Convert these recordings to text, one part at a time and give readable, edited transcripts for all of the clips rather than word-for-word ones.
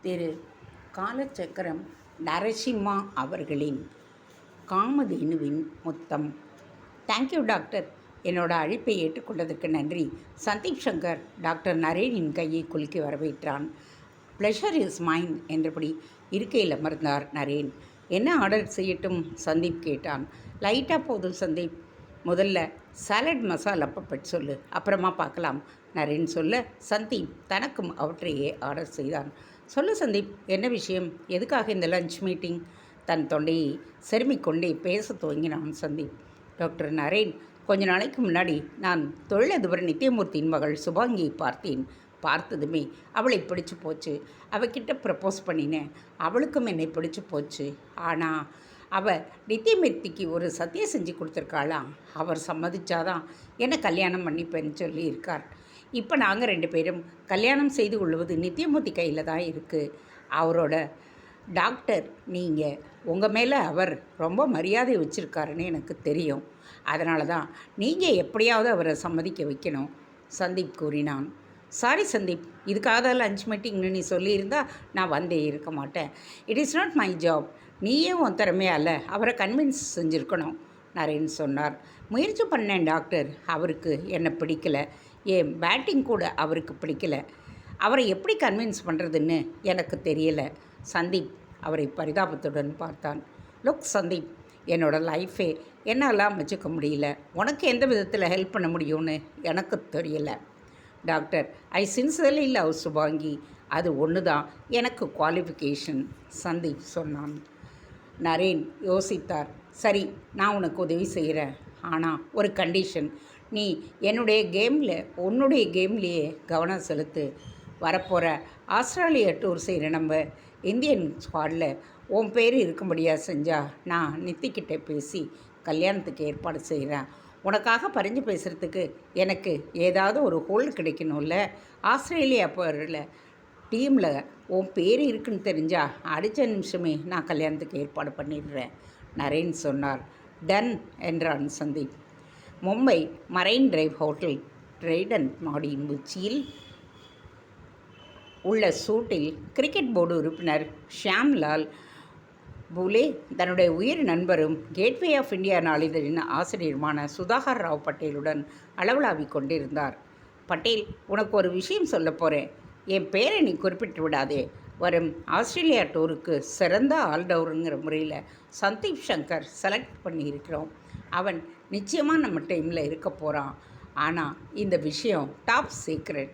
திரு காலச்சக்கரம் நரசிம்மா அவர்களின் காமதேனுவின் முத்தம். Thank you doctor. என்னோட அழைப்பை ஏற்றுக்கொண்டதற்கு நன்றி. சந்தீப் சங்கர் டாக்டர் நரேனின் கையை குலுக்கி வரவேற்றான். ப்ளஷர் இஸ் மைன் என்றபடி இருக்கையில் அமர்ந்தார் நரேன். என்ன ஆர்டர் செய்யட்டும்? சந்தீப் கேட்டான். லைட்டாக போதும் சந்தீப். முதல்ல சாலட் மசாலா பப்பட் சொல்லு, அப்புறமா பார்க்கலாம். நரேன் சொல்ல சந்தீப் தனக்கும் அவற்றையே ஆர்டர் செய்தான். சொல்லு சந்தீப், என்ன விஷயம்? எதுக்காக இந்த லஞ்ச் மீட்டிங்? தன் தொண்டையை செருமிக்கொண்டே பேச துவங்கினான் சந்தீப். டாக்டர் நரேன், கொஞ்ச நாளைக்கு முன்னாடி நான் தொழிலதிபர் நித்யமூர்த்தியின் மகள் சுபாங்கியை பார்த்தேன். பார்த்ததுமே அவளை பிடிச்சி போச்சு. அவகிட்ட ப்ரப்போஸ் பண்ணினேன். அவளுக்கும் என்னை பிடிச்சி போச்சு. ஆனால் அவள் நித்யமூர்த்திக்கு ஒரு சத்தியம் செஞ்சு கொடுத்துருக்காளாம். அவர் சம்மதிச்சாதான் என்னை கல்யாணம் பண்ணிப்பேன்னு சொல்லியிருக்கார். இப்போ நாங்கள் 2 பேரும் கல்யாணம் செய்து கொள்வது நித்யமூர்த்தி கையில் தான் இருக்குது. அவரோட டாக்டர் நீங்கள். உங்கள் மேலே அவர் ரொம்ப மரியாதை வச்சுருக்காருன்னு எனக்கு தெரியும். அதனால தான் நீங்கள் எப்படியாவது அவரை சம்மதிக்க வைக்கணும், சந்தீப் கூறினான். சாரி சந்தீப், இதுக்காக தான் லஞ்ச் மீட்டிங்னு நீ சொல்லியிருந்தா நான் வந்தே இருக்க மாட்டேன். It is not my job. நீயே உன் திறமையால் அவரை கன்வின்ஸ் செஞ்சுருக்கணும், நரேன் சொன்னார். முயற்சி பண்ணேன் டாக்டர். அவருக்கு என்னை பிடிக்கலை. ஏன் பேட்டிங் கூட அவருக்கு பிடிக்கலை. அவரை எப்படி கன்வின்ஸ் பண்ணுறதுன்னு எனக்கு தெரியலை. சந்தீப் அவரை பரிதாபத்துடன் பார்த்தான். லுக் சந்தீப், என்னோடய லைஃபே என்னால் அமைச்சிக்க முடியல. உனக்கு எந்த விதத்தில் ஹெல்ப் பண்ண முடியும்னு எனக்கு தெரியலை. டாக்டர், ஐ சின்சியர்லி லவ் சுபாங்கி. அது ஒன்று தான் எனக்கு குவாலிஃபிகேஷன், சந்தீப் சொன்னான். நரேன் யோசித்தார். சரி, நான் உனக்கு உதவி செய்கிறேன். ஆனால் ஒரு கண்டிஷன். நீ உன்னுடைய கேம்லேயே கவனம் செலுத்து. வரப்போகிற ஆஸ்திரேலியா டூர் செய்கிற நம்ம இந்தியன் ஸ்குவாடில் உன் பேர் இருக்கும்படியாக செஞ்சால் நான் நித்திக்கிட்டே பேசி கல்யாணத்துக்கு ஏற்பாடு செய்கிறேன். உனக்காக பறிஞ்சு பேசுகிறதுக்கு எனக்கு ஏதாவது ஒரு ஹோல்டு கிடைக்கணும்ல. ஆஸ்திரேலியா போகிற டீமில் உன் பேர் இருக்குன்னு தெரிஞ்சால் அடுத்த நிமிஷமே நான் கல்யாணத்துக்கு ஏற்பாடு பண்ணிடுறேன், நரேன் சொன்னார். டன் என்றான் Sandeep. Mumbai marine drive hotel Trident மாடியின் உச்சியில் உள்ள சூட்டில் கிரிக்கெட் போர்டு உறுப்பினர் ஷியாம்லால் பூலே தன்னுடைய உயிர் நண்பரும் கேட்வே ஆஃப் இந்தியா நாளிதழின் ஆசிரியருமான சுதாகர் ராவ் பட்டேலுடன் அளவலாவிக் கொண்டிருந்தார். பட்டேல், உனக்கு ஒரு விஷயம் சொல்ல போகிறேன். என் பேரை நீ குறிப்பிட்டு விடாதே. வரும் ஆஸ்திரேலியா டூருக்கு சிறந்த ஆல்ரவுண்டருங்கிற முறையில் சந்தீப் சங்கர் செலக்ட் பண்ணியிருக்கிறோம். அவன் நிச்சயமாக நம்ம டீமில் இருக்க போகிறான். ஆனால் இந்த விஷயம் டாப் சீக்ரெட்.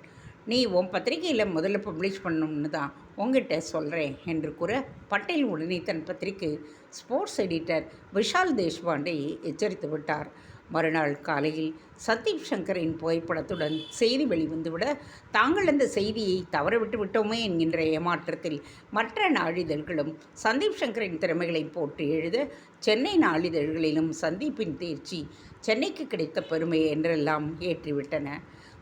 நீ உன் பத்திரிகையில் முதல்ல பப்ளிஷ் பண்ணணும்னு தான் உங்ககிட்ட சொல்கிறேன் என்று கூற, பட்டேல் உடனே தன் பத்திரிகை ஸ்போர்ட்ஸ் எடிட்டர் விஷால் தேஷ்பாண்டேயை எச்சரித்து விட்டார். மறுநாள் காலையில் சந்தீப் சங்கரின் புகைப்படத்துடன் செய்தி வெளிவந்துவிட, தாங்கள் அந்த செய்தியை தவறவிட்டு விட்டோமே என்கின்ற ஏமாற்றத்தில் மற்ற நாளிதழ்களும் சந்தீப் சங்கரின் திறமைகளை போட்டு எழுத, சென்னை நாளிதழ்களிலும் சந்தீப்பின் தேர்ச்சி சென்னைக்கு கிடைத்த பெருமை என்றெல்லாம் ஏற்றிவிட்டன.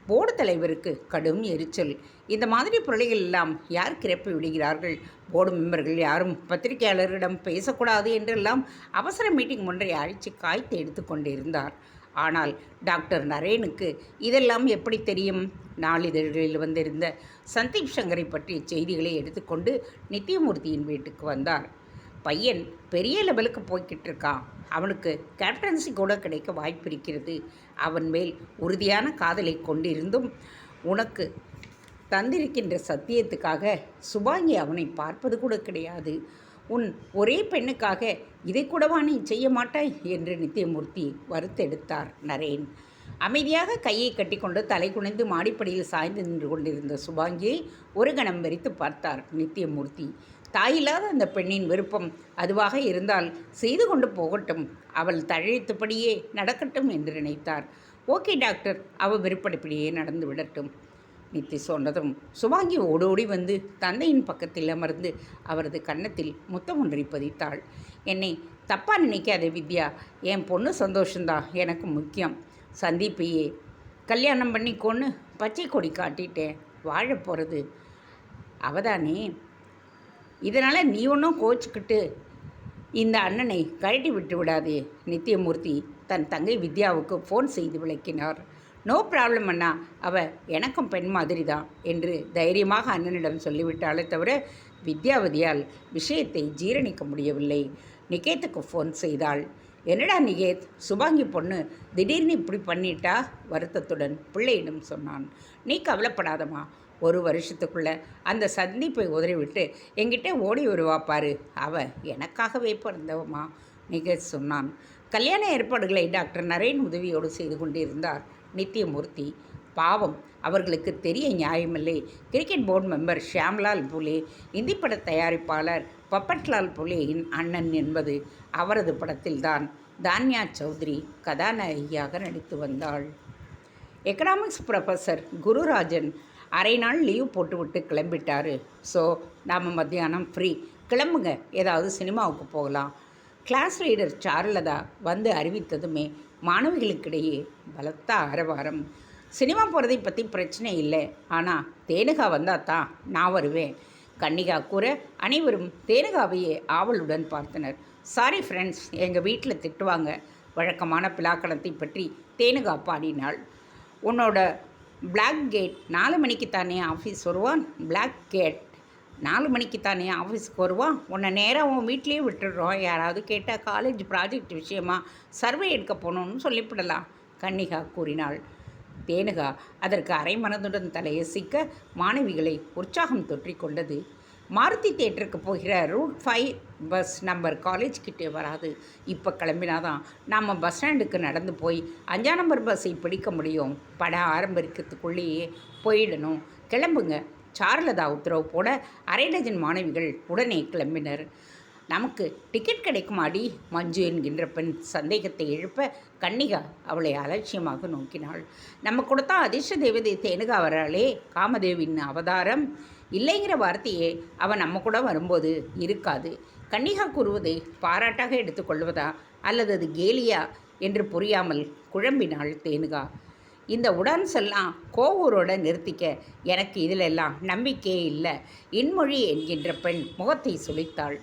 போர்டு தலைவருக்கு கடும் எரிச்சல். இந்த மாதிரி பிள்ளைகள் எல்லாம் யார் கிளப்பி விடுகிறார்கள்? போர்டு மெம்பர்கள் யாரும் பத்திரிகையாளரிடம் பேசக்கூடாது என்றெல்லாம் அவசர மீட்டிங் ஒன்றை அழைச்சி காய்த்து எடுத்து கொண்டிருந்தார். ஆனால் டாக்டர் நரேனுக்கு இதெல்லாம் எப்படி தெரியும்? நாளிதழ்களில் வந்திருந்த சந்தீப் சங்கரை பற்றிய செய்திகளை எடுத்துக்கொண்டு நித்யமூர்த்தியின் வீட்டுக்கு வந்தார். பையன் பெரிய லெவலுக்கு போய்கிட்டு இருக்கான். அவனுக்கு கேப்டன்சி கூட கிடைக்க வாய்ப்பு இருக்கிறது. அவன் மேல் உறுதியான காதலை கொண்டிருந்தும் உனக்கு தந்திருக்கின்ற சத்தியத்துக்காக சுபாங்கி அவனை பார்ப்பது கூட கிடையாது. உன் ஒரே பெண்ணுக்காக இதை கூடவா நீ செய்ய மாட்டாய் என்று நித்யமூர்த்தி வருத்தெடுத்தார் நரேன். அமைதியாக கையை கட்டிக்கொண்டு தலை குனிந்து மாடிப்படியில் சாய்ந்து நின்று கொண்டிருந்த சுபாங்கியை ஒரு கணம் வெறித்து பார்த்தார் நித்யமூர்த்தி. தாயில்லாத அந்த பெண்ணின் விருப்பம் அதுவாக இருந்தால் செய்து கொண்டு போகட்டும், அவள் தழைத்தபடியே நடக்கட்டும் என்று நினைத்தார். ஓகே டாக்டர், அவள் விருப்பப்படியே நடந்து விடட்டும், நித்தி சொன்னதும் சுபாங்கி ஓடோடி வந்து தந்தையின் பக்கத்தில் அமர்ந்து அவரது கன்னத்தில் முத்தம் ஒன்றை பதித்தாள். என்னை தப்பாக நினைக்காதே வித்யா, என் பொண்ணு சந்தோஷந்தான் எனக்கு முக்கியம். சந்தீப்பையே கல்யாணம் பண்ணிக்கொன்னு பச்சை கொடி காட்டிட்டேன். வாழ போகிறது அவதானே. இதனால் நீ ஒன்றும் கோச்சிக்கிட்டு இந்த அண்ணனை கழட்டி விட்டு விடாதே. நித்யமூர்த்தி தன் தங்கை வித்யாவுக்கு ஃபோன் செய்து விளக்கினார். நோ ப்ராப்ளம் அண்ணா, அவள் எனக்கும் பெண் மாதிரி தான் என்று தைரியமாக அண்ணனிடம் சொல்லிவிட்டாலே தவிர வித்யாவதியால் விஷயத்தை ஜீரணிக்க முடியவில்லை. நிகேத்துக்கு ஃபோன் செய்தாள். என்னடா நிகேத், சுபாங்கி பொண்ணு திடீர்னு இப்படி பண்ணிட்டா வருத்தத்துடன் பிள்ளையிடம் சொன்னான். நீ கவலைப்படாதம்மா, ஒரு வருஷத்துக்குள்ளே அந்த சந்திப்பை உதறிவிட்டு என்கிட்ட ஓடி வருவா பாரு, அவள் எனக்காகவே பிறந்தவம்மா நிகேத் சொன்னான். கல்யாண ஏற்பாடுகளை டாக்டர் நரேன் உதவியோடு செய்து கொண்டிருந்தார் நித்யமூர்த்தி. பாவம், அவர்களுக்கு தெரிய நியாயமில்லை. Cricket board member Shyamlal Phule, Hindi பட தயாரிப்பாளர் பப்பட்லால் புலேயின் அண்ணன் என்பது அவரது படத்தில்தான் தான்யா சௌத்ரி கதாநாயகியாக நடித்து வந்தாள். எக்கனாமிக்ஸ் ப்ரொஃபஸர் குருராஜன் அரை நாள் லீவ் போட்டுவிட்டு கிளம்பிட்டார். ஸோ நாம் மத்தியானம் ஃப்ரீ, கிளம்புங்க, ஏதாவது சினிமாவுக்கு போகலாம். கிளாஸ் லீடர் சாருலதா வந்து அறிவித்ததுமே மாணவிகளுக்கிடையே பலத்த ஆரவாரம். சினிமா போகிறதை பற்றி பிரச்சனை இல்லை, ஆனால் தேனுகா வந்தால் தான் நான் வருவேன். கன்னிகா கூற அனைவரும் தேனுகாவையே ஆவலுடன் பார்த்தனர். சாரி ஃப்ரெண்ட்ஸ், எங்கள் வீட்டில் திட்டுவாங்க. வழக்கமான பிளாக்கணத்தை பற்றி தேனுகா பாடினாள். உன்னோட பிளாக் கேட் 4 மணிக்கு தானே ஆஃபீஸ் வருவான். பிளாக் கேட் 4 மணிக்கு தானே ஆஃபீஸ்க்கு வருவான். உன்னை நேராக உன் வீட்லேயே விட்டுடுறோம். யாராவது கேட்டால் காலேஜ் ப்ராஜெக்ட் விஷயமா சர்வே எடுக்க போகணுன்னு சொல்லிவிடலாம், கன்னிகா கூறினாள். தேனுகா அதற்கு அரை மனதுடன் தலையசிக்க மாணவிகளை உற்சாகம் தொற்றிக்கொண்டது. மாருதி தேட்டருக்கு போகிற ரூட் 5 பஸ் நம்பர் காலேஜ் கிட்டே வராது. இப்போ கிளம்பினாதான் நாம் பஸ் ஸ்டாண்டுக்கு நடந்து போய் 5ஆம் நம்பர் பஸ்ஸை பிடிக்க முடியும். படம் ஆரம்பிக்கிறதுக்குள்ளேயே போயிடணும். கிளம்புங்க, சாருலதா உத்தரவு போட அரை டஜன் மாணவிகள் உடனே கிளம்பினர். நமக்கு டிக்கெட் கிடைக்குமாடி, மஞ்சு என்கின்ற பெண் சந்தேகத்தை எழுப்ப கன்னிகா அவளை அலட்சியமாக நோக்கினாள். நம்ம கொடுத்தா அதிர்ஷ்ட தேவதை தேனுகா வராளே, காமதேவின் அவதாரம். இல்லைங்கிற வார்த்தையே அவன் நம்ம கூட வரும்போது இருக்காது. கன்னிகா கூறுவதை பாராட்டாக எடுத்துக்கொள்வதா அல்லது அது கேலியா என்று புரியாமல் குழம்பினாள் தேனுகா. இந்த உடான்ஸ் எல்லாம் கோவூரோட நிறுத்திக்க எனக்கு இதிலெல்லாம் நம்பிக்கையே இல்லை, இன்மொழி என்கின்ற பெண் முகத்தை சுளித்தாள்.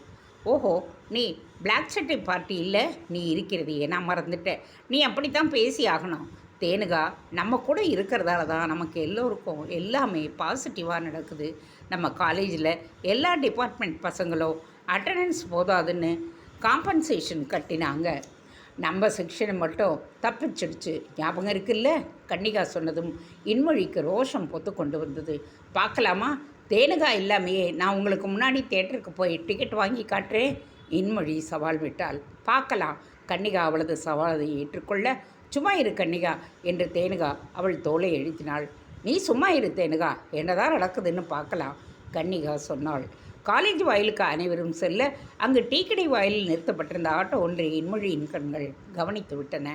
ஓஹோ, நீ பிளாக் சட்டை பார்ட்டி இல்லை, நீ இருக்கிறதையே நான் மறந்துட்டேன். நீ அப்படித்தான் பேசி ஆகணும். தேனுகா நம்ம கூட இருக்கிறதால தான் நமக்கு எல்லோருக்கும் எல்லாமே பாசிட்டிவாக நடக்குது. நம்ம காலேஜில் எல்லா டிபார்ட்மெண்ட் பசங்களும் அட்டண்டன்ஸ் போதாதுன்னு காம்பன்சேஷன் கட்டினாங்க. நம்ம செக்ஷனை மட்டும் தப்பிச்சிடுச்சு, ஞாபகம் இருக்குல்ல? கன்னிகா சொன்னதும் இன்மொழிக்கு ரோஷம் பொத்து கொண்டு வந்தது. பார்க்கலாமா? தேனுகா இல்லாமையே நான் உங்களுக்கு முன்னாடி தேட்டருக்கு போய் டிக்கெட் வாங்கி காட்டுறேன், இன்மொழி சவால் விட்டாள். பார்க்கலாம். கன்னிகா அவளது சவாலை ஏற்றுக்கொள்ள, சும்மா இரு கன்னிகா என்று தேனுகா அவள் தோளை எழுத்தினாள். நீ சும்மா இரு தேனுகா, என்னதான் நடக்குதுன்னு பார்க்கலாம், கன்னிகா சொன்னாள். காலேஜ் வாயிலுக்கு அனைவரும் செல்ல அங்கு டீ கடை வாயிலில் நிறுத்தப்பட்டிருந்த ஆட்டோ ஒன்றை இன்மொழியின் கண்கள் கவனித்து விட்டன.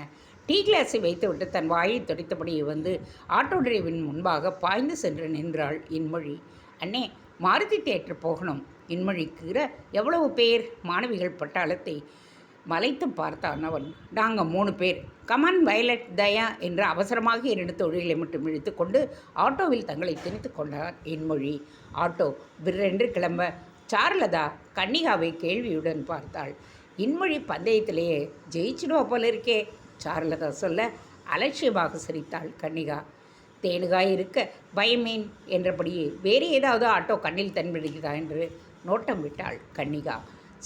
டீ கிளாஸை வைத்துவிட்டு தன் வாயை துடைத்தபடியே வந்து ஆட்டோ டிரைவின் முன்பாக பாய்ந்து சென்று நின்றாள் இன்மொழி. அண்ணே, மாருதி தேட்டர் போகணும். இன்மொழி கூற எவ்வளவு பேர்? மாணவிகள் பட்டாளத்தை மலைத்து பார்த்தான் அவன். நாங்கள் 3 பேர். கமான் வயலட், தயா என்று அவசரமாக 2 தொழிலை மட்டும் இழுத்து கொண்டு ஆட்டோவில் தங்களை திணித்து கொண்டார் இன்மொழி. ஆட்டோ விற்றென்று கிளம்ப சாருலதா கன்னிகாவை கேள்வியுடன் பார்த்தாள். இன்மொழி பந்தயத்திலேயே ஜெயிச்சிடுவா போல இருக்கே, சாருலதா சொல்ல அலட்சியமாக சிரித்தாள் கன்னிகா. தேனுகா இருக்க பயமேன் என்றபடியே வேறு ஏதாவது ஆட்டோ கண்ணில் தென்படுகிறதா என்று நோட்டம் விட்டாள் கன்னிகா.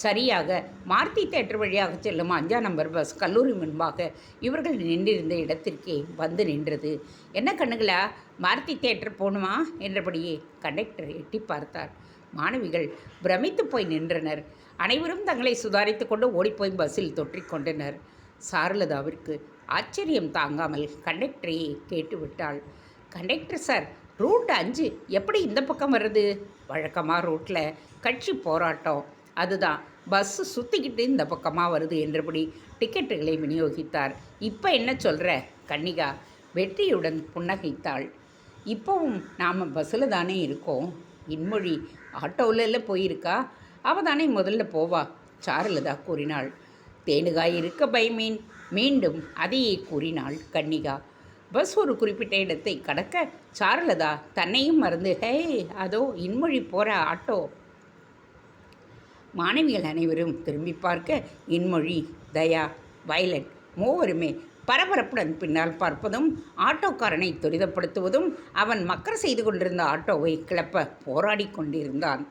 சரியாக மாருதி தேட்டர் வழியாக செல்லும் 5ஆம் நம்பர் பஸ் கல்லூரி முன்பாக இவர்கள் நின்றிருந்த இடத்திற்கே வந்து நின்றது. என்ன கண்ணுகளா, மாருதி தேட்டர் போகணுமா என்றபடியே கண்டக்டர் எட்டி பார்த்தார். மாணவிகள் பிரமித்து போய் நின்றனர். அனைவரும் தங்களை சுதாரித்து கொண்டு ஓடிப்போய் பஸ்ஸில் தொற்றிக்கொண்டனர். சாருலதாவிற்கு ஆச்சரியம் தாங்காமல் கண்டக்டரையே கேட்டுவிட்டாள். கண்டக்டர் சார், ரூட் 5 எப்படி இந்த பக்கம் வருது? வழக்கமாக ரூட்டில் கட்சி போராட்டம், அதுதான் பஸ்ஸு சுற்றிக்கிட்டு இந்த பக்கமாக வருது என்றபடி டிக்கெட்டுகளை விநியோகித்தார். இப்போ என்ன சொல்கிற? கன்னிகா வெற்றியுடன் புன்னகைத்தாள். இப்போவும் நாம் பஸ்ஸில் தானே இருக்கோம். இன்மொழி ஆட்டோவில் போயிருக்கா, அவள் தானே முதல்ல போவா, சாருலதா கூறினாள். தேனுகா இருக்க பயமேன், மீண்டும் அதையே கூறினாள் கன்னிகா. பஸ் ஒரு குறிப்பிட்ட இடத்தை கடக்க சாருலதா தன்னையும் மறந்து, ஹே அதோ இன்மொழி போகிற ஆட்டோ. மாணவிகள் அனைவரும் திரும்பி பார்க்க இன்மொழி, தயா, வயலட் மூவருமே பரபரப்புடன் பின்னால் பார்ப்பதும் ஆட்டோக்காரனை துரிதப்படுத்துவதும் அவன் மக்கர் செய்து கொண்டிருந்த ஆட்டோவை கிளப்ப போராடி கொண்டிருந்தான்.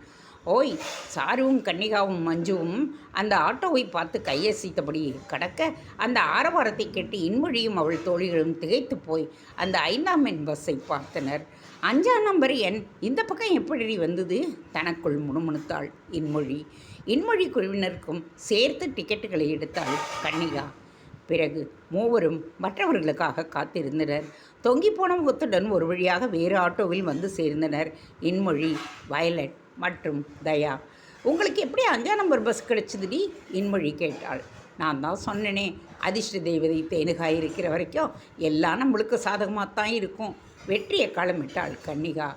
ஓய்! சாருவும் கன்னிகாவும் மஞ்சுவும் அந்த ஆட்டோவை பார்த்து கையசைத்தபடி கடக்க அந்த ஆரவாரத்தை கேட்டு இன்மொழியும் அவள் தோழிகளும் திகைத்து போய் அந்த 5ஆம் எண் பஸ்ஸை பார்த்தனர். 5ஆம் நம்பர் எண் இந்த பக்கம் எப்படி வந்தது? தனக்குள் முணுமுணுத்தாள் இன்மொழி குழுவினருக்கும் சேர்த்து டிக்கெட்டுகளை எடுத்தாள் கன்னிகா. பிறகு மூவரும் மற்றவர்களுக்காக காத்திருந்தனர். தொங்கிப்போன முகத்துடன் ஒரு வழியாக வேறு ஆட்டோவில் வந்து சேர்ந்தனர் இன்மொழி, வயலட் மற்றும் தயா. உங்களுக்கு எப்படி 5ஆம் நம்பர் பஸ் கிடைச்சதுடி? இன்மொழி கேட்டாள். நான் தான் சொன்னேனே, அதிர்ஷ்ட தேவதை தேனுகா இருக்கிற வரைக்கும் எல்லாம் நம்மளுக்கு சாதகமாகத்தான் இருக்கும். வெற்றியை களமிட்டாள் கன்னிகா.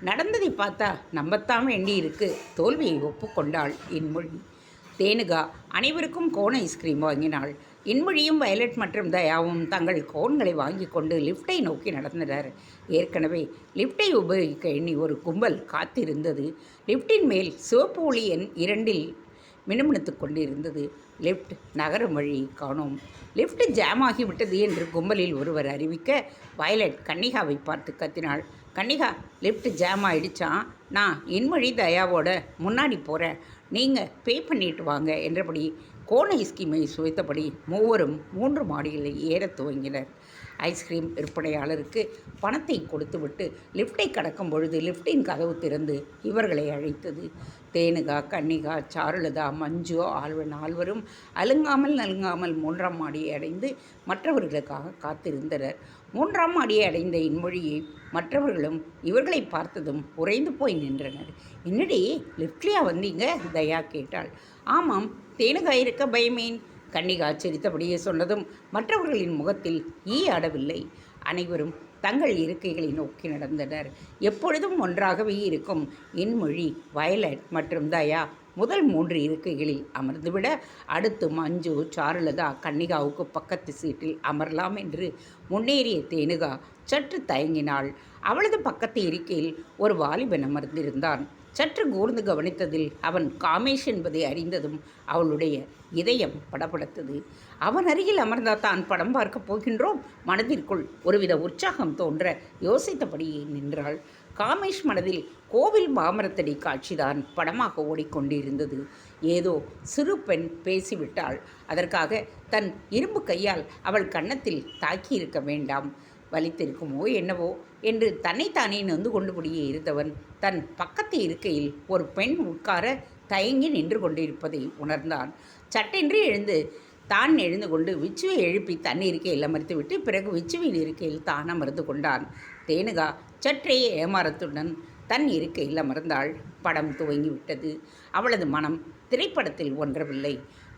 நடந்ததை பார்த்தா நம்பத்தான் வேண்டி இருக்கு. தோல்வியை ஒப்புக்கொண்டாள் இன்மொழி. தேனுகா அனைவருக்கும் கோன் ஐஸ்கிரீம் வாங்கினாள். இன்மொழியும் வயலட் மற்றும் தயாவும் தங்கள் கோன்களை வாங்கி கொண்டு லிஃப்டை நோக்கி நடந்தனர். ஏற்கனவே லிஃப்டை உபயோகிக்க எண்ணி ஒரு கும்பல் காத்திருந்தது. லிஃப்டின் மேல் சிவப்பு ஒளி எண் 2இல் மினுமினுத்து கொண்டிருந்தது. லிஃப்ட் நகரும் வழி காணோம். லிஃப்ட் ஜாம் ஆகிவிட்டது என்று கும்பலில் ஒருவர் அறிவிக்க வயலட் கன்னிகாவை பார்த்து கத்தினாள். கன்னிகா, லிஃப்ட் ஜாம் ஆகிடுச்சான். நான் இன்மொழி தயாவோட முன்னாடி போகிறேன், நீங்கள் பே பண்ணிட்டு வாங்க என்றபடி கோன் ஐஸ்கிரீமை சுவைத்தபடி மூவரும் 3 மாடிகளை ஏறத் துவங்கினர். ஐஸ்கிரீம் விற்பனையாளருக்கு பணத்தை கொடுத்துவிட்டு லிஃப்டை கடக்கும் பொழுது லிஃப்டின் கதவு திறந்து இவர்களை அழைத்தது. தேனுகா, கன்னிகா, சாருலதா, மஞ்சு நால்வரும் அலுங்காமல் நலுங்காமல் 3ஆம் மாடியை அடைந்து மற்றவர்களுக்காக காத்திருந்தனர். 3ஆம் மாடியை அடைந்த இன்மொழியை மற்றவர்களும் இவர்களை பார்த்ததும் உறைந்து போய் நின்றனர். என்னடி லிஃப்ட்லியா வந்தீங்க? தயா கேட்டாள். ஆமாம், தேனுகா இருக்க பயமேன்? கன்னிகா சிரித்தபடியே சொன்னதும் மற்றவர்களின் முகத்தில் ஈ ஆடவில்லை. அனைவரும் தங்கள் இருக்கைகளை நோக்கி நடந்தனர். எப்பொழுதும் ஒன்றாகவே இருக்கும் இன்மொழி, வயலட் மற்றும் தயா முதல் 3 இருக்கைகளில் அமர்ந்துவிட அடுத்து மஞ்சு, சாருலதா கன்னிகாவுக்கு பக்கத்து சீட்டில் அமரலாம் என்று முன்னேறிய தேனுகா சற்று தயங்கினாள். அவளது பக்கத்து இருக்கையில் ஒரு வாலிபன் அமர்ந்திருந்தான். சற்று கூர்ந்து கவனித்ததில் அவன் காமேஷ் என்பதை அறிந்ததும் அவளுடைய இதயம் படபடத்தது. அவன் அருகில் அமர்ந்தால் தான் படம் பார்க்கப் போகின்றோம். மனதிற்குள் ஒருவித உற்சாகம் தோன்ற யோசித்தபடியே நின்றாள். காமேஷ் மனதில் கோவில் மாமரத்தடி காட்சிதான் படமாக ஓடிக்கொண்டிருந்தது. ஏதோ சிறு பெண் பேசிவிட்டாள். அதற்காக தன் இரும்பு கையால் அவள் கன்னத்தில் தாக்கியிருக்க வேண்டாம். வலித்திருக்குமோ என்னவோ என்று தன்னைத்தானே நொந்து கொண்டுபடியே இருந்தவன் தன் பக்கத்து இருக்கையில் ஒரு பெண் உட்கார தயங்கி நின்று கொண்டிருப்பதை உணர்ந்தான். சட்டென்று எழுந்து கொண்டு விச்சுவை எழுப்பி தன் இருக்கையில் அமர்த்திவிட்டு பிறகு விச்சுவின் இருக்கையில் தான் அமர்ந்து கொண்டான். தேனுகா சற்றே ஏமாறத்துடன் தன் இருக்கையில் அமர்ந்தாள். படம் துவங்கிவிட்டது. அவளது மனம் திரைப்படத்தில் ஒன்றவில்லை.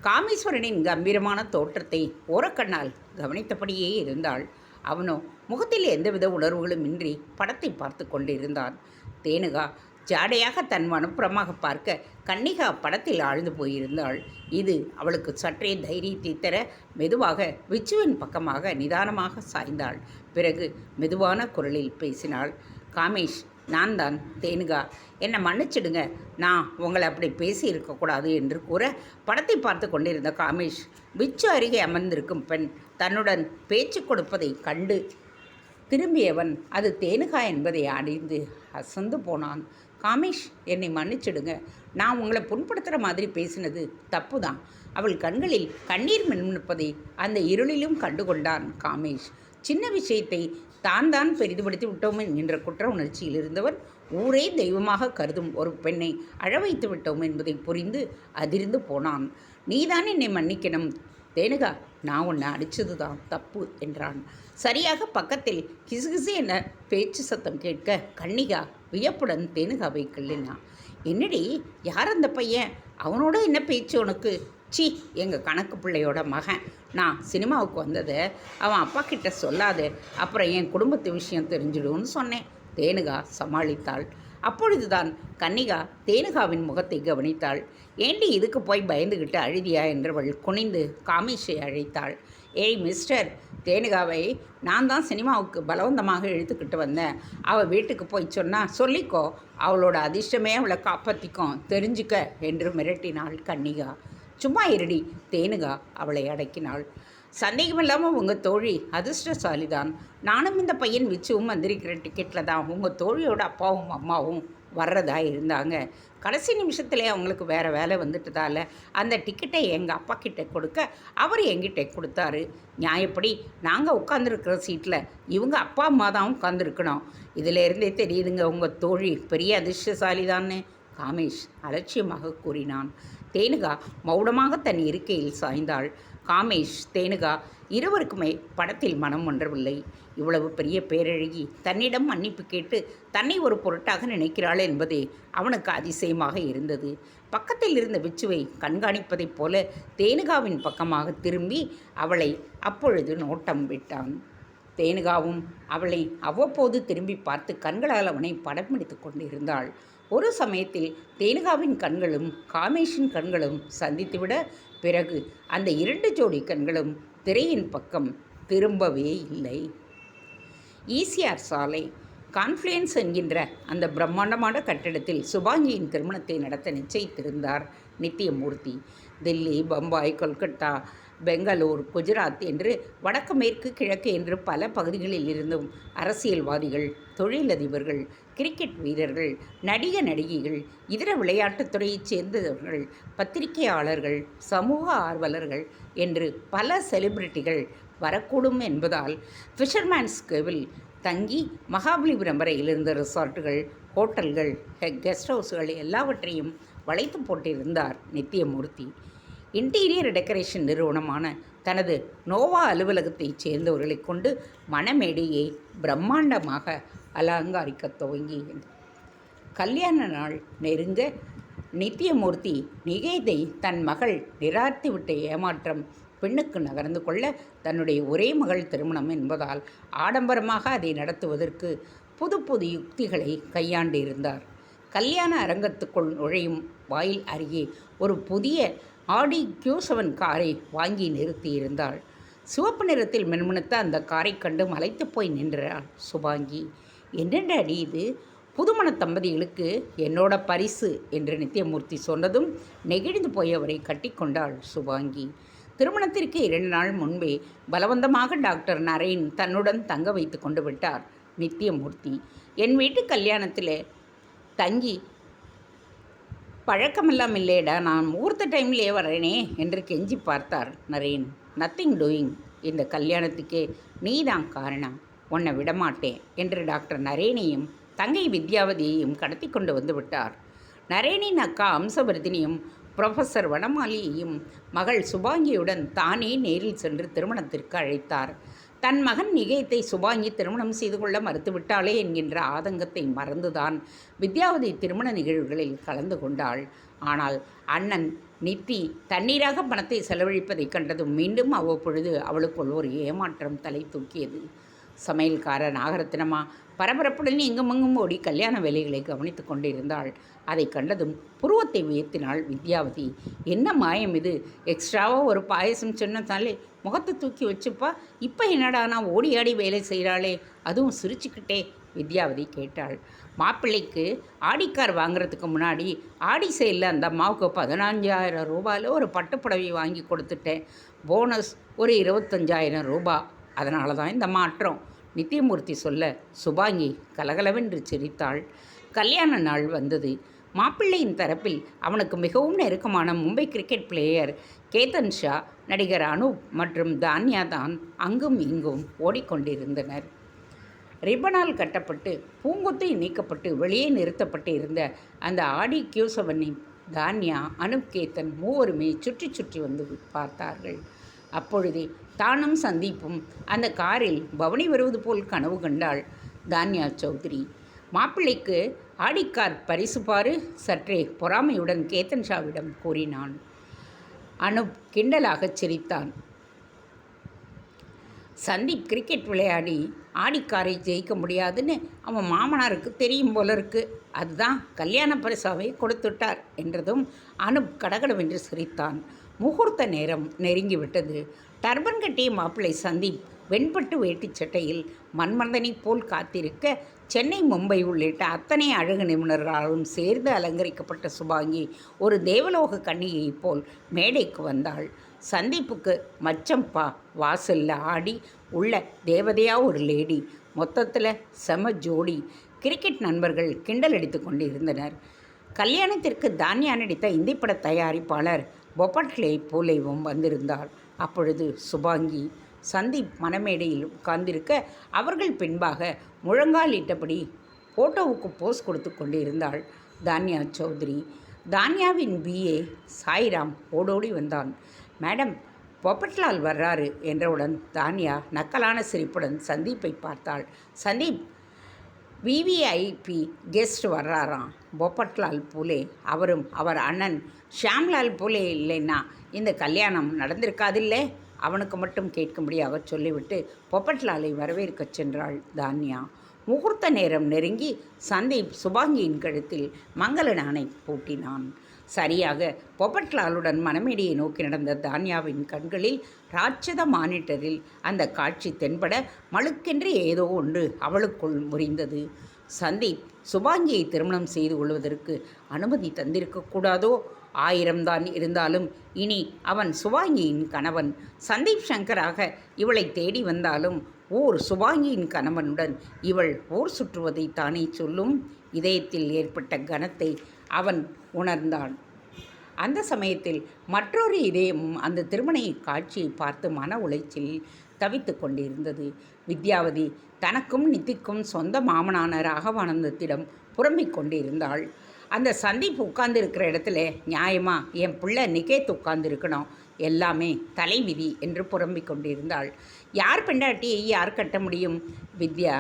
காமேஸ்வரனின் கம்பீரமான தோற்றத்தை ஓரக்கண்ணால் கவனித்தபடியே இருந்தாள். அவனோ முகத்தில் எந்தவித உணர்வுகளும் இன்றி படத்தை பார்த்து கொண்டிருந்தான். தேனுகா ஜாடையாக தன் மனப்புறமாக பார்க்க கன்னிகா படத்தில் ஆழ்ந்து போயிருந்தாள். இது அவளுக்கு சற்றே தைரியத்தை தர மெதுவாக விச்சுவின் பக்கமாக நிதானமாக சாய்ந்தாள். பிறகு மெதுவான குரலில் பேசினாள். காமேஷ், நான் தான் தேனுகா, என்னை மன்னிச்சிடுங்க. நான் உங்களை அப்படி பேசி இருக்கக்கூடாது என்று கூற படத்தை பார்த்து கொண்டிருந்த காமேஷ் விச்சு அருகே அமர்ந்திருக்கும் பெண் தன்னுடன் பேச்சு கொடுப்பதை கண்டு திரும்பியவன் அது தேனுகா என்பதை அறிந்து அசந்து போனான். காமேஷ், என்னை மன்னிச்சிடுங்க. நான் உங்களை புண்படுத்துகிற மாதிரி பேசினது தப்பு தான். அவள் கண்களில் கண்ணீர் மின்னிப்பதை அந்த இருளிலும் கண்டுகொண்டான் காமேஷ். சின்ன விஷயத்தை தான் பெரிதுபடுத்தி விட்டோம் என்கின்ற குற்ற உணர்ச்சியில் இருந்தவன் ஊரே தெய்வமாக கருதும் ஒரு பெண்ணை அழ வைத்து விட்டோம் என்பதை புரிந்து அதிர்ந்து போனான். நீதான் என்னை மன்னிக்கணும் தேனுகா, நான் உன்னை அடித்தது தான் தப்பு என்றான். சரியாக பக்கத்தில் கிசுகிசு என பேச்சு சத்தம் கேட்க கன்னிகா வியப்புடன் தேனுகாவை கிள்ளினான். என்னடி, யார் அந்த பையன்? அவனோட என்ன பேச்சு உனக்கு? சி, எங்கள் கணக்கு பிள்ளையோட மகன். நான் சினிமாவுக்கு வந்ததை அவன் அப்பா கிட்ட சொல்லாத, அப்புறம் என் குடும்பத்து விஷயம் தெரிஞ்சிடும்னு சொன்னேன். தேனுகா சமாளித்தாள். அப்பொழுதுதான் கன்னிகா தேனுகாவின் முகத்தை கவனித்தாள். ஏண்டி இதுக்கு போய் பயந்துக்கிட்டு அழுதியா என்றவள் குனிந்து காமேஷை அழைத்தாள். ஏய் மிஸ்டர், தேனுகாவை நான் தான் சினிமாவுக்கு பலவந்தமாக இழுத்துக்கிட்டு வந்தேன். அவள் வீட்டுக்கு போய் சொன்னால் சொல்லிக்கோ, அவளோட அதிர்ஷ்டமே அவளை காப்பாற்றிக்கும், தெரிஞ்சுக்க என்று மிரட்டினாள் கன்னிகா. சும்மா இருடி, தேனுகா அவளை அடக்கினாள். சந்தேகமில்லாமல் உங்கள் தோழி அதிர்ஷ்டசாலி தான். நானும் இந்த பையன் விச்சுவும் வந்திருக்கிற டிக்கெட்டில் தான் உங்கள் தோழியோட அப்பாவும் அம்மாவும் வர்றதா இருந்தாங்க. கடைசி நிமிஷத்துல அவங்களுக்கு வேறு வேலை வந்துட்டதால் அந்த டிக்கெட்டை எங்கள் அப்பா கிட்டே கொடுக்க அவர் எங்கிட்ட கொடுத்தாரு. நியாயப்படி நாங்கள் உட்காந்துருக்கிற சீட்டில் இவங்க அப்பா அம்மா தான் உட்காந்துருக்கணும். இதிலேருந்தே தெரியுதுங்க உங்கள் தோழி பெரிய அதிர்ஷ்டசாலி தான்னு காமேஷ் அலட்சியமாக கூறினான். தேனுகா மௌனமாக தன் இருக்கையில் சாய்ந்தாள். காமேஷ், தேனுகா இருவருக்குமே படத்தில் மனம் ஒன்றவில்லை. இவ்வளவு பெரிய பேரழகி தன்னிடம் மன்னிப்பு கேட்டு தன்னை ஒரு பொருட்டாக நினைக்கிறாள் என்பதே அவனுக்கு அதிசயமாக இருந்தது. பக்கத்தில் இருந்த விச்சுவை கண்காணிப்பதைப் போல தேனுகாவின் பக்கமாக திரும்பி அவளை அப்பொழுது நோட்டம் விட்டான். தேனுகாவும் அவளை அவ்வப்போது திரும்பி பார்த்து கண்களால் அவனை படம் பிடித்து கொண்டிருந்தாள். ஒரு சமயத்தில் தேனுகாவின் கண்களும் காமேஷின் கண்களும் சந்தித்துவிட பிறகு அந்த 2 ஜோடி கண்களும் திரையின் பக்கம் திரும்பவே இல்லை. ஈசிஆர் சாலை கான்ஃப்ளூயன்ஸ் என்கின்ற அந்த பிரம்மாண்டமான கட்டிடத்தில் சுபாங்கியின் திருமணத்தை நடத்த நிச்சயித்திருந்தார் நித்தியமூர்த்தி. தில்லி, பம்பாய், கொல்கத்தா, பெங்களூர், குஜராத் என்று வடக்கு மேற்கு கிழக்கு என்று பல பகுதிகளில் இருந்தும் அரசியல்வாதிகள், தொழிலதிபர்கள், கிரிக்கெட் வீரர்கள், நடிகைகள், இதர விளையாட்டுத்துறையைச் சேர்ந்தவர்கள், பத்திரிகையாளர்கள், சமூக ஆர்வலர்கள் என்று பல செலிபிரிட்டிகள் வரக்கூடும் என்பதால் ஃபிஷர்மேன்ஸ் கேவில் தங்கி மகாபலிபுரம் வரையில் இருந்த ரிசார்ட்டுகள், ஹோட்டல்கள், கெஸ்ட் ஹவுஸ்கள் எல்லாவற்றையும் வளைத்து போட்டிருந்தார் நித்தியமூர்த்தி. இன்டீரியர் டெக்கரேஷன் நிறுவனமான தனது நோவா அலுவலகத்தைச் சேர்ந்தவர்களை கொண்டு மணமேடையை பிரம்மாண்டமாக அலங்கரிக்க துவங்கியது. கல்யாண நாள் நெருங்க நித்தியமூர்த்தி நிகேதை தன் மகள் நிரார்த்திவிட்ட ஏமாற்றம் பெண்ணுக்கு நகர்ந்து கொள்ள தன்னுடைய ஒரே மகள் திருமணம் என்பதால் ஆடம்பரமாக அதை நடத்துவதற்கு புது புது யுக்திகளை கையாண்டிருந்தார். கல்யாண அரங்கத்துக்குள் நுழையும் வாயில் அருகே ஒரு புதிய ஆடி Q7 காரை வாங்கி நிறுத்தியிருந்தாள். சிவப்பு நிறத்தில் மின்மினுத்த அந்த காரை கண்டு மலைத்து போய் நின்றாள் சுபாங்கி. என்னென்ன அடி இது? புதுமண தம்பதிகளுக்கு என்னோட பரிசு என்று நித்தியமூர்த்தி சொன்னதும் நெகிழ்ந்து போயவரை கட்டிக்கொண்டாள் சுபாங்கி. திருமணத்திற்கு 2 நாள் முன்பே பலவந்தமாக டாக்டர் நரேன் தன்னுடன் தங்க வைத்து கொண்டு விட்டார் நித்தியமூர்த்தி. என் வீட்டு கல்யாணத்தில் தங்கி பழக்கமெல்லாம் இல்லையடா, நான் முகூர்த்த டைம்லேயே வரேனே என்று கெஞ்சி பார்த்தார் நரேன். நத்திங் டூயிங், இந்த கல்யாணத்துக்கே நீதான் காரணம், உன்னை விடமாட்டேன் என்று டாக்டர் நரேனையும் தங்கை வித்யாவதியையும் கடத்தி கொண்டு வந்து விட்டார். நரேனின் அக்கா அம்சவர்தினியும் புரொஃபஸர் வனமாலியையும் மகள் சுபாங்கியுடன் தானே நேரில் சென்று திருமணத்திற்கு அழைத்தார். தன் மகன் நிகேத்தை சுபாங்கி திருமணம் செய்து கொள்ள மறுத்துவிட்டாளே என்கின்ற ஆதங்கத்தை மறந்துதான் வித்யாவதி திருமண நிகழ்வுகளில் கலந்து கொண்டாள். ஆனால் அண்ணன் நித்தி தண்ணீராக பணத்தை செலவழிப்பதைக் கண்டதும் மீண்டும் அவ்வப்பொழுது அவளுக்குள் ஒரு ஏமாற்றம் தலை தூக்கியது. சமையல்கார நாகரத்தினமா பரபரப்புடன் எங்குமங்கும் ஓடி கல்யாண வேலைகளை கவனித்து கொண்டிருந்தாள். அதை கண்டதும் புருவத்தை உயர்த்தினாள் வித்யாவதி. என்ன மாயம் இது? எக்ஸ்ட்ராவாக ஒரு பாயசம் சொன்னதாலே முகத்தை தூக்கி வச்சுப்பா, இப்போ என்னடா நான் ஓடி ஆடி வேலை செய்கிறாளே, அதுவும் சிரிச்சுக்கிட்டே வித்யாவதி கேட்டாள். மாப்பிள்ளைக்கு ஆடிக்கார் வாங்குறதுக்கு முன்னாடி ஆடி சேலில் அந்த அம்மாவுக்கு 15,000 ரூபாயில் ஒரு பட்டுப்புடவை வாங்கி கொடுத்துட்டேன். போனஸ் ஒரு 25,000 ரூபா. அதனால தான் இந்த மாற்றம் நித்தியமூர்த்தி சொல்ல சுபாங்கி கலகலவென்று சிரித்தாள். கல்யாண நாள் வந்தது. மாப்பிள்ளையின் தரப்பில் அவனுக்கு மிகவும் நெருக்கமான மும்பை கிரிக்கெட் பிளேயர் கேதன் ஷா, நடிகர் அனூப் மற்றும் தான்யா தான் அங்கும் இங்கும் ஓடிக்கொண்டிருந்தனர். ரிப்பனால் கட்டப்பட்டு பூங்கொத்தை நீக்கப்பட்டு வெளியே நிறுத்தப்பட்டு இருந்த அந்த ஆடி Q7 தான்யா, அனூப், கேத்தன் மூவருமே சுற்றி சுற்றி வந்து பார்த்தார்கள். அப்பொழுதே தானும் சந்தீப்பும் அந்த காரில் பவனி வருவது போல் கனவு கண்டாள் தான்யா சௌத்ரி. மாப்பிள்ளைக்கு ஆடிக்கார் பரிசு பாரு, சற்றே பொறாமையுடன் கேத்தன் ஷாவிடம் கூறினான். அனூப் கிண்டலாகச் சிரித்தான். சந்தீப் கிரிக்கெட் விளையாடி ஆடிக்காரை ஜெயிக்க முடியாதுன்னு அவன் மாமனாருக்கு தெரியும் போல இருக்கு, அதுதான் கல்யாண பரிசாவை கொடுத்துட்டார் என்றதும் அனூப் கடகடவென்று சிரித்தான். முகூர்த்த நேரம் நெருங்கிவிட்டது. டர்பன் கட்டிய மாப்பிள்ளை சந்தீப் வெண்பட்டு வேட்டிச் சட்டையில் மன்மதனைப் போல் காத்திருக்க, சென்னை மும்பை உள்ளிட்ட அத்தனை அழகு நிபுணர்களாலும் சேர்ந்து அலங்கரிக்கப்பட்ட சுபாங்கி ஒரு தேவலோக கன்னிகையைப் போல் மேடைக்கு வந்தாள். சந்திப்புக்கு மச்சம்பா வாசல்ல ஆடி உள்ள தேவதையா ஒரு லேடி. மொத்தத்தில் செம ஜோடி. கிரிக்கெட் நண்பர்கள் கிண்டல் அடித்து கொண்டு இருந்தனர். கல்யாணத்திற்கு தானியா நடித்த இந்திப்பட தயாரிப்பாளர் பொப்பட்லே போலேவும் வந்திருந்தார். அப்பொழுது சுபாங்கி சந்தீப் மணமேடையில் உட்கார்ந்திருக்க, அவர்கள் பின்பாக முழங்கால் இட்டபடி ஃபோட்டோவுக்கு போஸ் கொடுத்து கொண்டு இருந்தாள் தானியா சௌத்ரி. தானியாவின் பிஏ சாய்ராம் ஓடோடி வந்தான். மேடம், பொப்பட்லால் வர்றாரு என்றவுடன் தானியா நக்கலான சிரிப்புடன் சந்தீப்பை பார்த்தாள். சந்தீப், விவிஐபி கெஸ்ட் வர்றாராம், பொப்பட்லால் பூலே. அவரும் அவர் அண்ணன் ஷியாம்லால் பூலே இல்லைன்னா இந்த கல்யாணம் நடந்திருக்காதில்லை. அவனுக்கு மட்டும் கேட்கும்படியாக சொல்லிவிட்டு பொப்பட்லாலை வரவேற்கச் சென்றாள் தானியா. முகூர்த்த நேரம் நெருங்கி சந்தீப் சுபாங்கியின் கழுத்தில் மங்கள நாணை பூட்டினான். சரியாக பொப்பட்லாலுடன் மணமேடையை நோக்கி நடந்த தானியாவின் கண்களில் ராட்சத மானிட்டரில் அந்த காட்சி தென்பட மழுக்கென்று ஏதோ ஒன்று அவளுக்குள் முறிந்தது. சந்தீப் சுபாங்கியை திருமணம் செய்து கொள்வதற்கு அனுமதி தந்திருக்கக்கூடாதோ? 1000 தான் இருந்தாலும் இனி அவன் சுபாங்கியின் கணவன். சந்தீப் சங்கராக இவளை தேடி வந்தாலும் சுபாங்கியின் கணவனுடன் இவள் ஊர் சுற்றுவதை தானே சொல்லும். இதயத்தில் ஏற்பட்ட கனத்தை அவன் உணர்ந்தான். அந்த சமயத்தில் மற்றொரு இதயமும் அந்த திருமண காட்சியை பார்த்து மன உளைச்சில் தவித்து கொண்டிருந்தது. வித்யாவதி தனக்கும் நித்திக்கும் சொந்த மாமனான ராகவானந்தத்திடம் புறம்பிக் கொண்டிருந்தாள். அந்த சந்தீப் உட்கார்ந்துருக்கிற இடத்துல நியாயமாக என் பிள்ளை நிகேத் உட்கார்ந்துருக்கணும், எல்லாமே தலைவிதி என்று புறம்பிக் கொண்டிருந்தாள். யார் பெண்டாட்டியை யார் கட்ட முடியும்? வித்யா,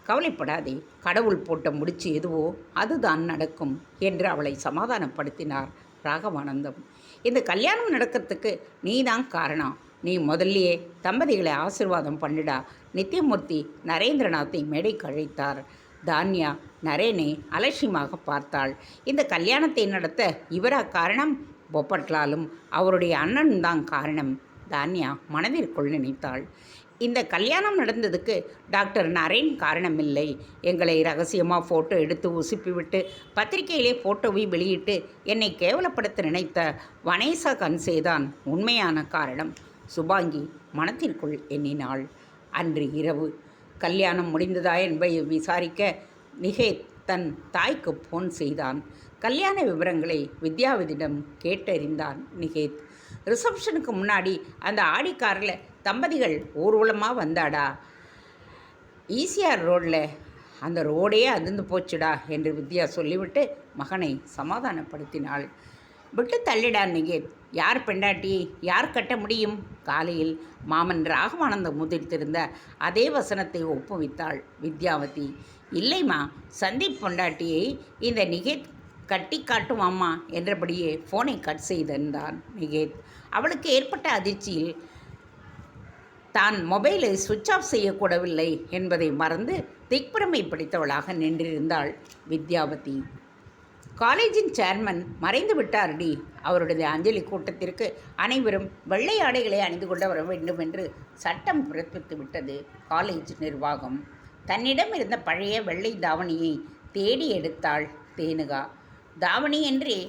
கவலைப்படாதே, கடவுள் போட்ட முடிச்சு எதுவோ அதுதான் நடக்கும் என்று அவளை சமாதானப்படுத்தினார் ராகவானந்தம். இந்த கல்யாணம் நடக்கிறதுக்கு நீ தான் காரணம். நீ முதல்லையே தம்பதிகளை ஆசீர்வாதம் பண்ணிடா. நித்யமூர்த்தி நரேந்திரநாத்தை மேடைக்கு அழைத்தார். தானியா நரேனை அலட்சியமாக பார்த்தாள். இந்த கல்யாணத்தை நடத்த இவரா காரணம்? பொப்பட்லாலும் அவருடைய அண்ணன் தான் காரணம். தானியா மனதிற்குள் நினைத்தாள். இந்த கல்யாணம் நடந்ததுக்கு டாக்டர் நரேன் காரணமில்லை. எங்களை ரகசியமாக ஃபோட்டோ எடுத்து உசுப்பிவிட்டு பத்திரிகையிலே ஃபோட்டோவை வெளியிட்டு என்னை கேவலப்படுத்த நினைத்த வனேசா கன்சேதான் உண்மையான காரணம். சுபாங்கி மனத்திற்குள் எண்ணினாள். அன்று இரவு கல்யாணம் முடிந்ததா என்பதை விசாரிக்க நிகேத் தன் தாய்க்கு ஃபோன் செய்தான். கல்யாண விவரங்களை வித்யாவதியிடம் கேட்டறிந்தான் நிகேத். ரிசப்ஷனுக்கு முன்னாடி அந்த ஆடி காரில் தம்பதிகள் ஊர்வலமாக வந்தாடா. ஈசிஆர் ரோடில் அந்த ரோடே அதிர்ந்து போச்சுடா என்று வித்யா சொல்லிவிட்டு மகனை சமாதானப்படுத்தினாள். விட்டு தள்ளிடா நிகேத், யார் பெண்டாட்டியை யார் கட்ட முடியும்? காலையில் மாமன் ராகவானந்தம் முதிர்த்திருந்த அதே வசனத்தை ஒப்புவித்தாள் வித்யாவதி. இல்லைம்மா, சந்தீப் பொண்டாட்டியை இந்த நிகேத் கட்டி காட்டுவாம்மா என்றபடியே ஃபோனை கட் செய்திருந்தான் நிகேத். அவளுக்கு ஏற்பட்ட அதிர்ச்சியில் தான் மொபைலை சுவிட்ச் ஆஃப் செய்யக்கூடவில்லை என்பதை மறந்து திக்பிரமை பிடித்தவளாக நின்றிருந்தாள் வித்யாவதி. காலேஜின் சேர்மன் மறைந்து விட்டார்டி. அவருடைய அஞ்சலி கூட்டத்திற்கு அனைவரும் வெள்ளை ஆடைகளை அணிந்து கொண்டு வர வேண்டும் என்று சட்டம் பிறப்பித்து விட்டது காலேஜ் நிர்வாகம். தன்னிடம் இருந்த பழைய வெள்ளை தாவணியை தேடி எடுத்தாள் தேனுகா. தாவணி என்றே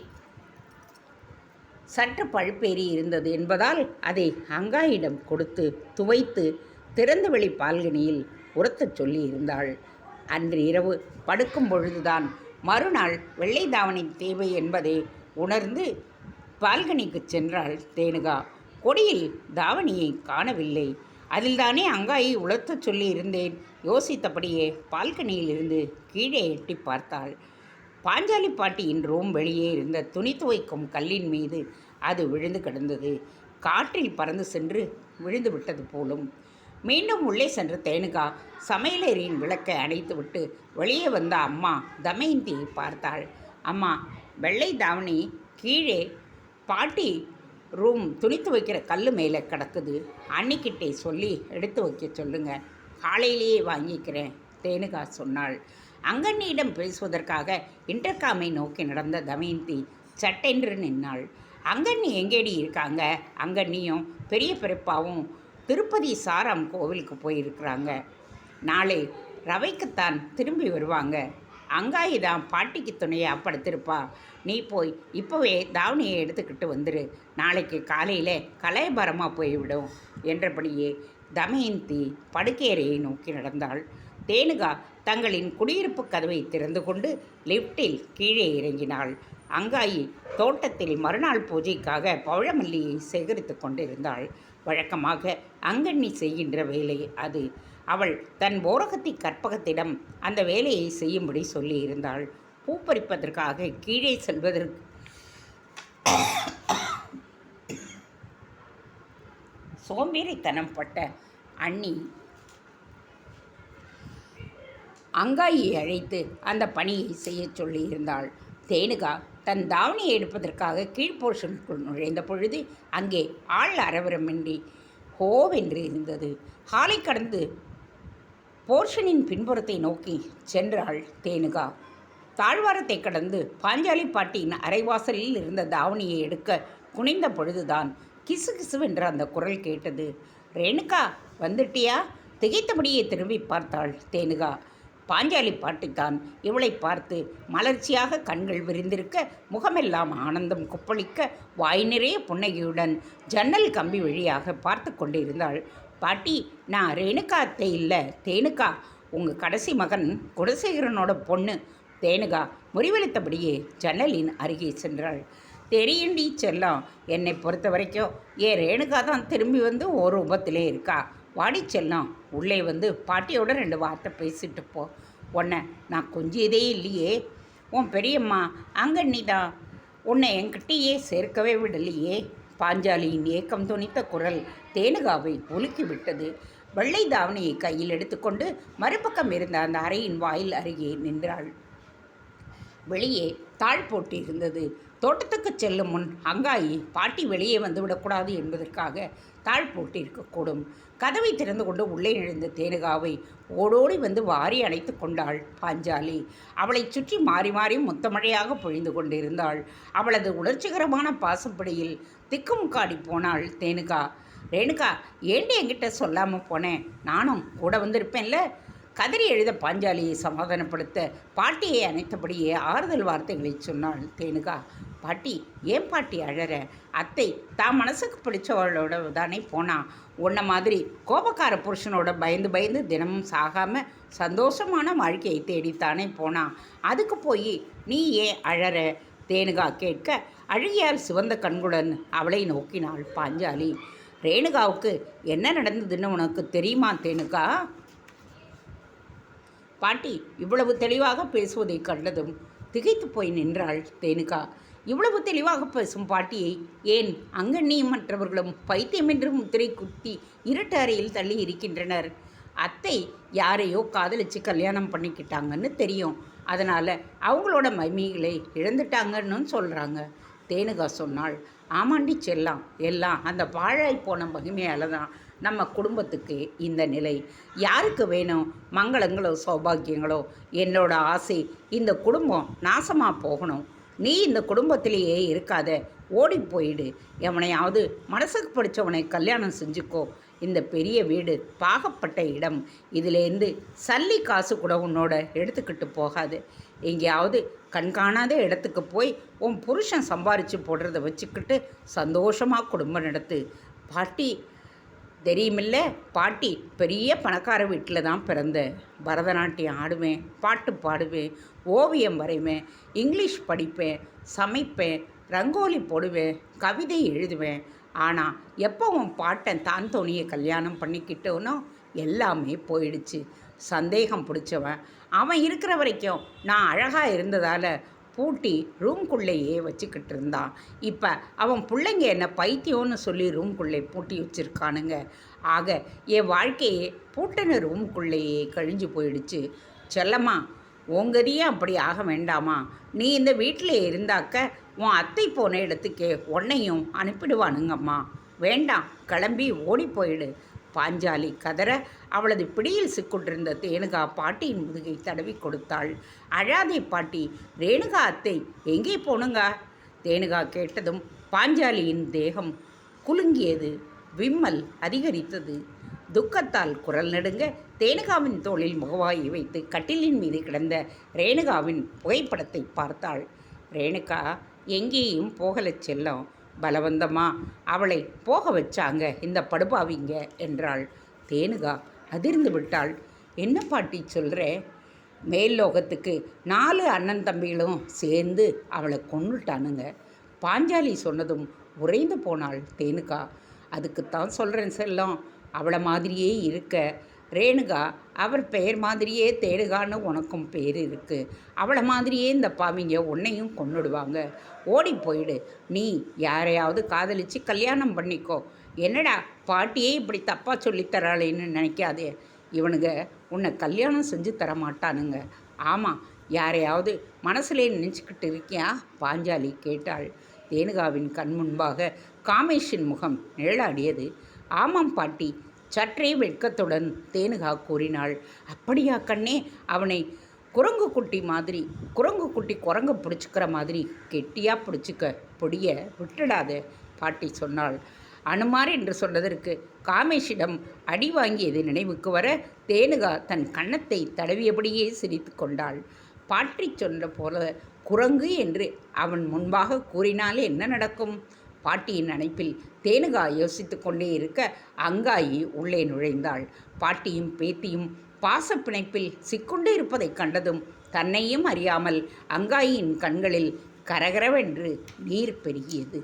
சற்று பழுப்பேறி இருந்தது என்பதால் அதை அங்காயிடம் கொடுத்து துவைத்து திறந்தவெளி பால்கனியில் உரத்தச் சொல்லி இருந்தாள். அன்று இரவு படுக்கும் பொழுதுதான் மறுநாள் வெள்ளை தாவணி தேவை என்பதை உணர்ந்து பால்கனிக்கு சென்றாள் தேனுகா. கொடியில் தாவணியை காணவில்லை. அதில்தானே அங்காயை உலர்த்தச் சொல்லி இருந்தேன். யோசித்தபடியே பால்கனியிலிருந்து கீழே எட்டி பார்த்தாள். பாஞ்சாலி பாட்டியின் ரூம் வெளியே இருந்த துணி துவைக்கும் கல்லின் மீது அது விழுந்து கிடந்தது. காற்றில் பறந்து சென்று விழுந்து விட்டது போலும். மீண்டும் உள்ளே சென்ற தேனுகா சமையலறையின் விளக்கை அணைத்துவிட்டு வெளியே வந்த அம்மா தமயந்தியை பார்த்தாள். அம்மா, வெள்ளை தாவணி கீழே பாட்டி ரூம் துணி துவைக்கிற கல் மேலே கிடக்குது. அன்னிக்கிட்டே சொல்லி எடுத்து வைக்க சொல்லுங்க, காலையிலேயே வாங்கிக்கிறேன் தேனுகா சொன்னாள். அங்கண்ணியிடம் பேசுவதற்காக இன்டர்காமை நோக்கி நடந்த தமயந்தி சட்டென்று நின்னாள். அங்கண்ணி எங்கேடி இருக்காங்க? அங்கண்ணியும் பெரிய பிறப்பாவும் திருப்பதி சாரம் கோவிலுக்கு போயிருக்கிறாங்க. நாளை ரவைக்குத்தான் திரும்பி வருவாங்க. அங்காயி தான் பாட்டிக்கு துணையாக படுத்திருப்பா. நீ போய் இப்போவே தாவணியை எடுத்துக்கிட்டு வந்துரு. நாளைக்கு காலையில் கலையபரமாக போய்விடும் என்றபடியே தமயந்தி படுக்கையறையை நோக்கி நடந்தாள். தேனுகா தங்களின் குடியிருப்பு கதவை திறந்து கொண்டு லிஃப்டில் கீழே இறங்கினாள். அங்காயி தோட்டத்தில் மறுநாள் பூஜைக்காக பவழமல்லியை சேகரித்து கொண்டிருந்தாள். வழக்கமாக அங்கண்ணி செய்கின்ற வேலை அது. அவள் தன் போரகத்தி கற்பகத்திடம் அந்த வேலையை செய்யும்படி சொல்லியிருந்தாள். பூ பறிப்பதற்காக கீழே செல்வதற்கு சோம்பேறித்தனம் பட்ட அண்ணி அங்காயியை அழைத்து அந்த பணியை செய்ய சொல்லியிருந்தாள். தேனுகா தன் தாவணியை எடுப்பதற்காக கீழ்ப்போர்ஷனுக்குள் நுழைந்த பொழுது அங்கே ஆள் அரவரமின்றி ஹோவென்று இருந்தது. ஹாலை கடந்து போர்ஷனின் பின்புறத்தை நோக்கி சென்றாள் தேனுகா. தாழ்வாரத்தை கடந்து பாஞ்சாலி பாட்டியின் அரைவாசலில் இருந்த தாவணியை எடுக்க குனிந்த பொழுதுதான் கிசு கிசுவென்ற அந்த குரல் கேட்டது. ரேணுகா வந்துட்டியா? திகைத்தபடியே திரும்பி பார்த்தாள் தேனுகா. பாஞ்சாலி பாட்டித்தான். இவளை பார்த்து மலர்ச்சியாக கண்கள் விரிந்திருக்க, முகமெல்லாம் ஆனந்தம் கொப்பளிக்க, வாய் நிறைய புன்னகையுடன் ஜன்னல் கம்பி வழியாக பார்த்து கொண்டிருந்தாள். பாட்டி, நான் ரேணுகா அத்தை இல்லை, தேனுகா, உங்கள் கடைசி மகன் குணசேகரனோட பொண்ணு. தேனுகா முறிவெளித்தபடியே ஜன்னலின் அருகே சென்றாள். தெரியுண்டி செல்லம், என்னை பொறுத்த வரைக்கும் ரேணுகா தான் திரும்பி வந்து ஒரு ரூபத்திலே இருக்கா. வாடி செல்லம், உள்ளே வந்து பாட்டியோட 2 வார்த்தை பேசிட்டு போ. உன்னை நான் கொஞ்சியதே இல்லையே. உன் பெரியம்மா அங்கண்ணி தான் உன்னை என்கிட்டயே சேர்க்கவே விடலையே. பாஞ்சாலியின் ஏக்கம் துணித்த குரல் தேனுகாவை உலுக்கி விட்டது. வெள்ளை தாவணியை கையில் எடுத்துக்கொண்டு மறுபக்கம் இருந்த அந்த அறையின் வாயில் அருகே நின்றாள். வெளியே தாழ் போட்டு இருந்தது. தோட்டத்துக்கு செல்லும் முன் அங்காயி பாட்டி வெளியே வந்துவிடக்கூடாது என்பதற்காக தாழ் போட்டு இருக்கக்கூடும். கதவை திறந்து கொண்டு உள்ளே நுழைந்த தேனுகாவை ஓடோடி வந்து வாரி அணைத்து கொண்டாள் பாஞ்சாலி. அவளை சுற்றி மாறி மாறி முத்தமழையாக பொழிந்து கொண்டிருந்தாள். அவளது உணர்ச்சிகரமான பாசப்படியில் திக்குமுக்காடி போனாள் தேனுகா. ரேணுகா, ஏண்டி என்கிட்ட சொல்லாமல் போனேன்? நானும் கூட வந்திருப்பேன்ல. கதறி எழுத பாஞ்சாலியை சமாதானப்படுத்த பாட்டியை அணைத்தபடியே ஆறுதல் வார்த்தைகளை சொன்னாள் தேனுகா. பாட்டி, ஏன் பாட்டி அழற? அத்தை தான் மனசுக்கு பிடிச்சவளோட தானே போனா. உன்ன மாதிரி கோபக்கார புருஷனோட பயந்து பயந்து தினமும் சாகாமல் சந்தோஷமான வாழ்க்கையை தேடித்தானே போனா. அதுக்கு போய் நீ ஏன் அழற? தேனுகா கேட்க அழுகியால் சிவந்த கண்களுடன் அவளை நோக்கினாள் பாஞ்சாலி. ரேணுகாவுக்கு என்ன நடந்ததுன்னு உனக்கு தெரியுமா தேனுகா? பாட்டி இவ்வளவு தெளிவாக பேசுவதை கண்டதும் திகைத்து போய் நின்றாள் தேனுகா. இவ்வளவு தெளிவாக பேசும் பாட்டியை ஏன் அங்கண்ணியும் மற்றவர்களும் பைத்தியம் என்று முத்திரை குத்தி இருட்டு அறையில் தள்ளி இருக்கின்றனர்? அத்தை யாரையோ காதலிச்சு கல்யாணம் பண்ணிக்கிட்டாங்கன்னு தெரியும். அதனால் அவங்களோட மகிமைகளை இழந்துட்டாங்கன்னு சொல்கிறாங்க. தேனுகா சொன்னாள். ஆமாண்டி செல்லாம், எல்லாம் அந்த பாழாய் போன மகிமையால் தான் நம்ம குடும்பத்துக்கு இந்த நிலை. யாருக்கு வேணும் மங்களங்களோ சௌபாகியங்களோ? என்னோட ஆசை இந்த குடும்பம் நாசமாக போகணும். நீ இந்த குடும்பத்திலேயே இருக்காத, ஓடி போயிடு. எவனையாவது மனசுக்கு பிடிச்சவனை கல்யாணம் செஞ்சுக்கோ. இந்த பெரிய வீடு பாகப்பட்ட இடம். இதிலேருந்து சல்லி காசு கூட உன்னோட எடுத்துக்கிட்டு போகாது. எங்கேயாவது கண்காணாத இடத்துக்கு போய் உன் புருஷன் சம்பாரித்து போடுறத வச்சுக்கிட்டு சந்தோஷமாக குடும்பம் நடத்து. பாட்டி தெரியுமில்ல, பாட்டி பெரிய பணக்கார வீட்டில் தான் பிறந்தேன். பரதநாட்டியம் ஆடுவேன், பாட்டு பாடுவேன், ஓவியம் வரைவேன், இங்கிலீஷ் படிப்பேன், சமைப்பேன், ரங்கோலி போடுவேன், கவிதை எழுதுவேன். ஆனால் எப்போ உன் பாட்டன் தான் தோணியை கல்யாணம் பண்ணிக்கிட்டோனோ எல்லாமே போயிடுச்சு. சந்தேகம் பிடிச்சவன். அவன் இருக்கிற வரைக்கும் நான் அழகாக இருந்ததால் பூட்டி ரூம்குள்ளேயே வச்சுக்கிட்டு இருந்தான். இப்போ அவன் பிள்ளைங்க என்ன பைத்தியம்னு சொல்லி ரூம்குள்ளே பூட்டி வச்சுருக்கானுங்க. ஆக என் வாழ்க்கையே பூட்டின ரூம்குள்ளேயே கழிஞ்சு போயிடுச்சு. செல்லம்மா, உங்கதியே அப்படி ஆக வேண்டாமா? நீ இந்த வீட்டில் இருந்தாக்க உன் அத்தை போன இடத்துக்கே உன்னையும் அனுப்பிடுவானுங்கம்மா. வேண்டாம், கிளம்பி ஓடி போயிடு. பாஞ்சாலி கதற அவளது பிடியில் சிக்குண்டிருந்த தேனுகா பாட்டியின் முதுகை தடவி கொடுத்தாள். அழாதே பாட்டி, ரேணுகா அத்தை எங்கே போனுங்க? தேனுகா கேட்டதும் பாஞ்சாலியின் தேகம் குலுங்கியது. விம்மல் அதிகரித்தது. துக்கத்தால் குரல் நடுங்க தேனுகாவின் தோளில் முகவாயை வைத்து கட்டிலின் மீது கிடந்த ரேணுகாவின் புகைப்படத்தை பார்த்தாள். ரேணுகா எங்கேயும் போகலச் செல்லம், பலவந்தமா அவளை போக வச்சாங்க இந்த படுபாவிங்க என்றாள். தேனுகா அதிர்ந்து விட்டாள். என்ன பாட்டி சொல்கிற? மேல் லோகத்துக்கு 4 அண்ணன் தம்பிகளும் சேர்ந்து அவளை கொன்னுட்டானுங்க. பாஞ்சாலி சொன்னதும் உறைந்து போனாள் தேனுகா. அதுக்குத்தான் சொல்கிறேன் செல்லம், அவளை மாதிரியே இருக்க. ரேணுகா அவர் பெயர் மாதிரியே தேனுகான்னு உனக்கும் பேர் இருக்குது. அவளை மாதிரியே இந்த பாவிங்க உன்னையும் கொன்னுடுவாங்க. ஓடி போயிடு. நீ யாரையாவது காதலித்து கல்யாணம் பண்ணிக்கோ. என்னடா பாட்டியே இப்படி தப்பாக சொல்லித்தராளேன்னு நினைக்காதே. இவனுங்க உன்னை கல்யாணம் செஞ்சு தர மாட்டானுங்க. ஆமாம், யாரையாவது மனசுலே நினச்சிக்கிட்டு இருக்கியா? பாஞ்சாலி கேட்டாள். தேனுகாவின் கண் முன்பாக காமேஷின் முகம் நிழலாடியது. ஆமாம் பாட்டி, சற்றே வெட்கத்துடன் தேனுகா கூறினாள். அப்படியா கண்ணே? அவனை குரங்கு குட்டி குரங்கு பிடிச்சிக்கிற மாதிரி கெட்டியாக பிடிச்சிக்க, பொடிய விட்டுடாத பாட்டி சொன்னாள். அனுமார் என்று சொன்னதற்கு காமேஷிடம் அடி வாங்கியது நினைவுக்கு வர தேனுகா தன் கன்னத்தை தடவியபடியே சிரித்து கொண்டாள். பாட்டி சொன்ன போல குரங்கு என்று அவன் முன்பாக கூறினாலே என்ன நடக்கும்? பாட்டியின் அணைப்பில் தேனுகா யோசித்து கொண்டே இருக்க அங்காயி உள்ளே நுழைந்தாள். பாட்டியும் பேத்தியும் பாசப்பிணைப்பில் சிக்குண்டு இருப்பதைக் கண்டதும் தன்னையும் அறியாமல் அங்காயியின் கண்களில் கரகரவென்று நீர் பெருகியது.